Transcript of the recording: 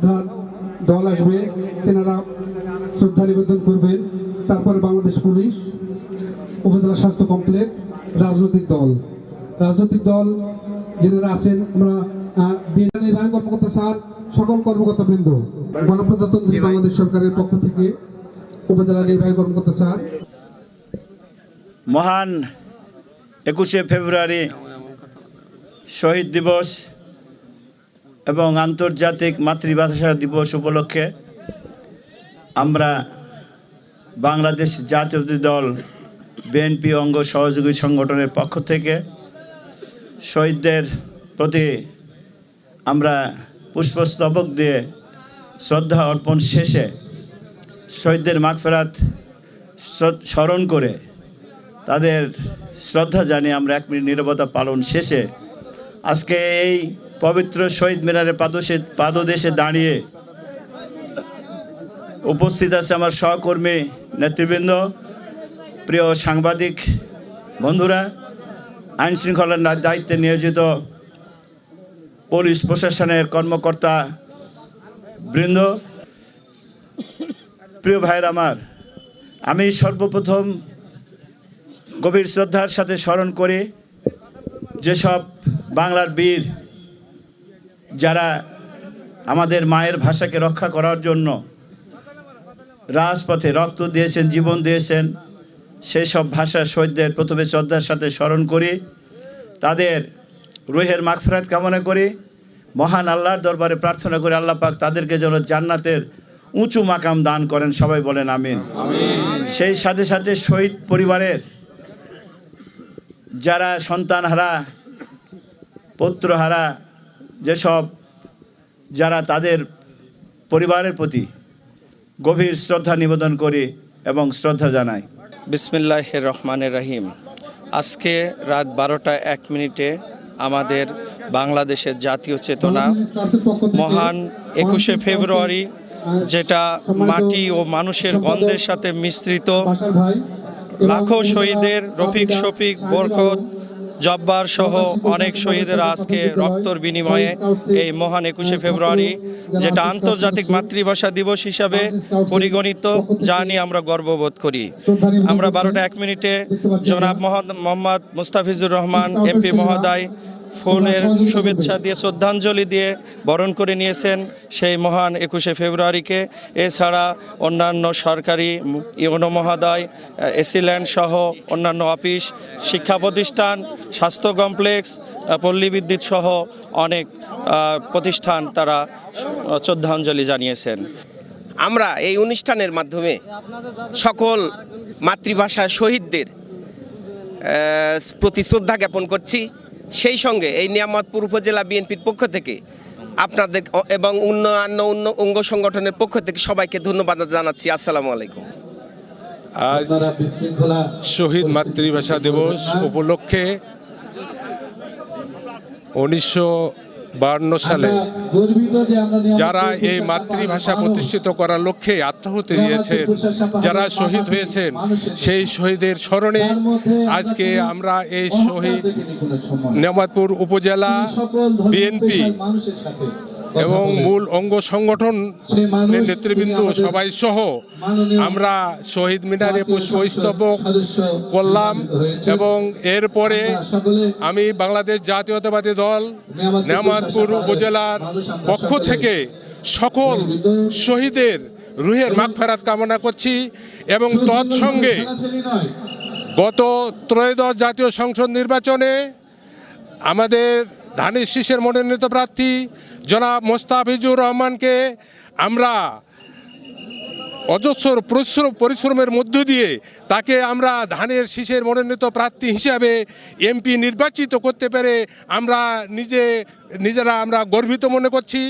শ্রদ্ধার দল আসবে, তেনারা শ্রদ্ধা নিবেদন করবেন। তারপরে বাংলাদেশ পুলিশ, উপজেলা স্বাস্থ্য কমপ্লেক্স, রাজনৈতিক দল যারা আছেন, আমরা নির্বাহী কর্মকর্তা স্যার, সকল কর্মকর্তাবৃন্দ, গণপ্রজাতন্ত্রী বাংলাদেশ সরকারের পক্ষ থেকে উপজেলা নির্বাহী কর্মকর্তা স্যার। মহান 21শে ফেব্রুয়ারি শহীদ দিবস এবং আন্তর্জাতিক মাতৃভাষা দিবস উপলক্ষে আমরা বাংলাদেশ জাতীয়তাবাদী দল বিএনপি অঙ্গ সহযোগী সংগঠনের পক্ষ থেকে শহীদদের প্রতি আমরা পুষ্পস্তবক দিয়ে শ্রদ্ধা অর্পণ শেষে শহীদদের মাগফিরাত স্মরণ করে তাদের শ্রদ্ধা জানিয়ে আমরা 1 মিনিট নীরবতা পালন শেষে আজকে এই পবিত্র শহীদ মিনারের পাদদেশে দাঁড়িয়ে উপস্থিত আছে আমার সহকর্মী নেতৃবৃন্দ, প্রিয় সাংবাদিক বন্ধুরা, আইন শৃঙ্খলার দায়িত্বে নিয়োজিত পুলিশ প্রশাসনের কর্মকর্তা বৃন্দ, প্রিয় ভাইয়ের আমার, আমি সর্বপ্রথম গভীর শ্রদ্ধার সাথে স্মরণ করি যেসব বাংলার বীর যারা আমাদের মায়ের ভাষাকে রক্ষা করার জন্য রাজপথে রক্ত দিয়েছেন, জীবন দিয়েছেন, সেই সব ভাষার শহীদদের প্রথমে শ্রদ্ধার সাথে স্মরণ করি, তাদের রুহের মাগফিরাত কামনা করি, মহান আল্লাহর দরবারে প্রার্থনা করি আল্লাহ পাক তাদেরকে যেন জান্নাতের উঁচু মাকাম দান করেন, সবাই বলেন আমিন। সেই সাথে সাথে শহীদ পরিবারের যারা সন্তানহারা, পুত্রহারা, যেসব যারা তাদের পরিবারের প্রতি গভীর শ্রদ্ধা নিবেদন করি এবং শ্রদ্ধা জানাই। বিসমিল্লাহির রহমানির রহিম। আজকে রাত 12টা 1 মিনিটে আমাদের বাংলাদেশের জাতীয় চেতনা মহান 21শে ফেব্রুয়ারি, যেটা মাটি ও মানুষের গন্ধের সাথে মিশ্রিত, লাখো শহীদের রফিক, শফিক, বরকত, জব্বার সহ অনেক শহীদের আজকে রক্তর বিনিময়ে এই মহান 21শে ফেব্রুয়ারি, যেটা আন্তর্জাতিক মাতৃভাষা দিবস হিসাবে পরিগণিত, যা নিয়ে আমরা গর্ববোধ করি। আমরা 12টা 1 মিনিটে জনাব মোহাম্মদ মুস্তাফিজুর রহমান এমপি মহোদয় ফুলের শুভেচ্ছা দিয়ে শ্রদ্ধাঞ্জলি দিয়ে বরণ করে নিয়েছেন সেই মহান 21শে ফেব্রুয়ারিকে। এছাড়া অন্যান্য সরকারি ইউনো মহোদয়, এসিল্যান্ড সহ অন্যান্য অফিস, শিক্ষা প্রতিষ্ঠান, স্বাস্থ্য কমপ্লেক্স, পল্লী বিদ্যুৎ সহ অনেক প্রতিষ্ঠান তারা শ্রদ্ধাঞ্জলি জানিয়েছেন। আমরা এই অনুষ্ঠানের মাধ্যমে সকল মাতৃভাষার শহীদদের প্রতি শ্রদ্ধা জ্ঞাপন করছি। সেই সঙ্গে এই নিয়ামতপুর উপজেলা বিএনপির পক্ষ থেকে আপনাদের এবং অন্যান্য অঙ্গ সংগঠনের পক্ষ থেকে সবাইকে ধন্যবাদ জানাচ্ছি। আসসালামু আলাইকুম। আজ শহীদ মাতৃভাষা দিবস উপলক্ষে 1952 সালে যারা এই মাতৃভাষা প্রতিষ্ঠিত করার লক্ষ্যে আত্মাহুতি দিয়েছেন, যারা শহীদ হয়েছেন, সেই শহীদের স্মরণে আজকে আমরা এই শহীদ নিয়ামতপুর উপজেলা বিএনপি এবং মূল অঙ্গ সংগঠন নেতৃবৃন্দ সবাই সহ আমরা শহীদ মিনারে পুষ্পস্তবক করলাম। এবং এরপরে আমি বাংলাদেশ জাতীয়তাবাদী দল নিয়ামতপুর উপজেলার পক্ষ থেকে সকল শহীদের রুহের মাগফিরাত কামনা করছি এবং তৎসঙ্গে গত ত্রয়োদশ জাতীয় সংসদ নির্বাচনে আমাদের ধানের শীষের মনোনীত প্রার্থী জনাব মোস্তাফিজুর রহমানকে আমরা অজস্র পরিশ্রমের মধ্য দিয়ে তাকে আমরা ধানের শীষের মনোনীত প্রার্থী হিসাবে এমপি নির্বাচিত করতে পেরে আমরা নিজেরা গর্বিত মনে করছি।